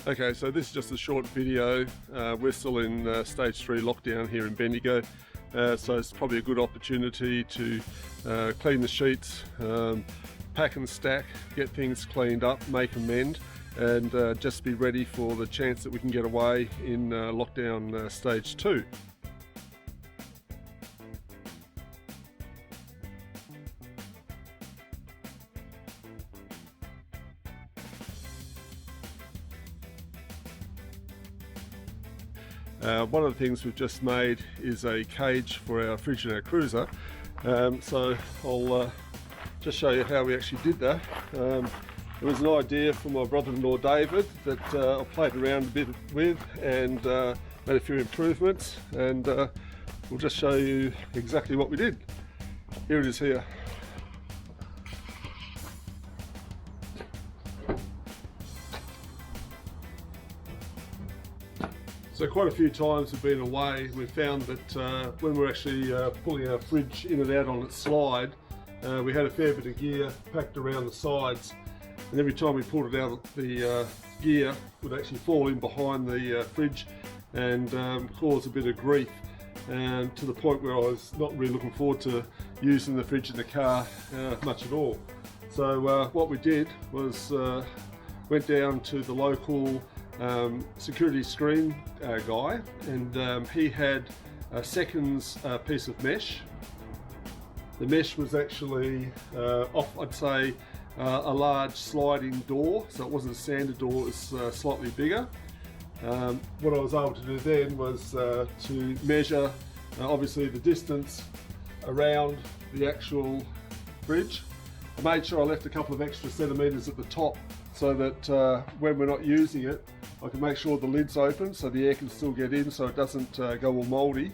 Okay, so this is just a short video. We're still in stage 3 lockdown here in Bendigo, so it's probably a good opportunity to clean the sheets, pack and stack, get things cleaned up, make amend, and just be ready for the chance that we can get away in lockdown stage 2. One of the things we've just made is a cage for our fridge and our cruiser, so I'll just show you how we actually did that. It was an idea from my brother-in-law David that I played around a bit with and made a few improvements, and we'll just show you exactly what we did. Here it is here. So quite a few times we've been away, we've found that when we're actually pulling our fridge in and out on its slide, we had a fair bit of gear packed around the sides, and every time we pulled it out, the gear would actually fall in behind the fridge and cause a bit of grief, and to the point where I was not really looking forward to using the fridge in the car much at all. So what we did was went down to the local security screen guy, and he had a seconds piece of mesh. The mesh was actually off, I'd say, a large sliding door, so it wasn't a standard door, it was slightly bigger. What I was able to do then was to measure obviously the distance around the actual fridge. I made sure I left a couple of extra centimetres at the top so that when we're not using it, I can make sure the lid's open so the air can still get in, so it doesn't go all mouldy.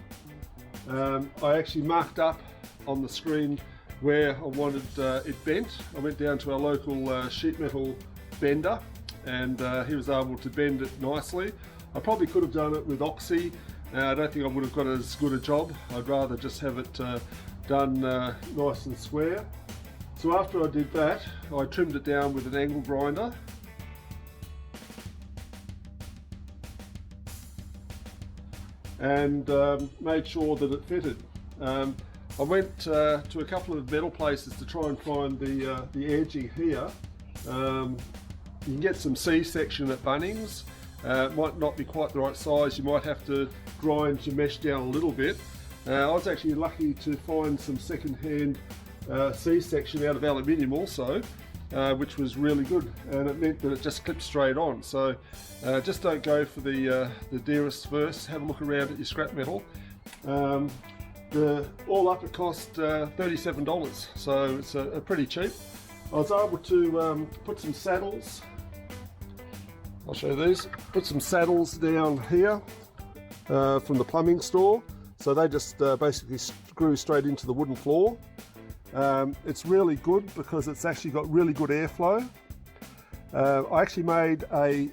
I actually marked up on the screen where I wanted it bent. I went down to our local sheet metal bender, and he was able to bend it nicely. I probably could have done it with oxy. I don't think I would have got as good a job. I'd rather just have it done nice and square. So after I did that, I trimmed it down with an angle grinder. And made sure that it fitted. I went to a couple of metal places to try and find the edging here. You can get some C-section at Bunnings. It might not be quite the right size. You might have to grind your mesh down a little bit. I was actually lucky to find some second-hand C-section out of aluminium also, which was really good, and it meant that it just clipped straight on. So just don't go for the dearest first. Have a look around at your scrap metal. All up it cost $37, so it's a pretty cheap. I was able to put some saddles. I'll show you these. Put some saddles down here from the plumbing store, so they just basically screw straight into the wooden floor. It's really good because it's actually got really good airflow. I actually made a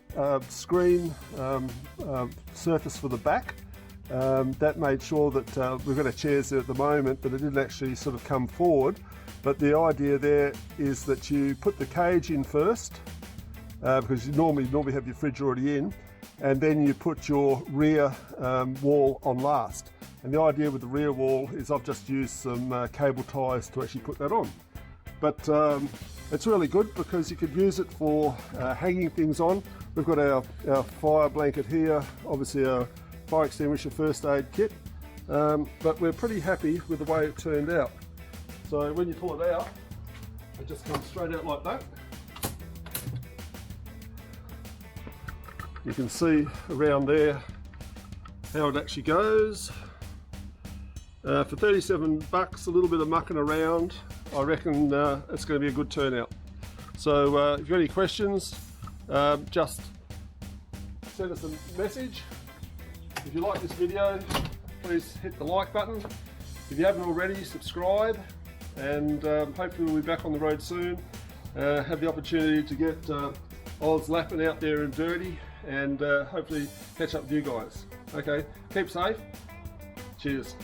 screen surface for the back. That made sure that we've got our chairs there at the moment, but it didn't actually sort of come forward. But the idea there is that you put the cage in first, because you normally have your fridge already in, and then you put your rear wall on last. And the idea with the rear wall is I've just used some cable ties to actually put that on. But it's really good because you could use it for hanging things on. We've got our fire blanket here, obviously our fire extinguisher first aid kit, but we're pretty happy with the way it turned out. So when you pull it out, it just comes straight out like that. You can see around there how it actually goes. For $37, a little bit of mucking around, I reckon it's going to be a good turnout. So if you've got any questions, just send us a message. If you like this video, please hit the like button. If you haven't already, subscribe, and hopefully we'll be back on the road soon. Have the opportunity to get OZLAPN out there and dirty, and hopefully catch up with you guys. Okay, keep safe. Cheers.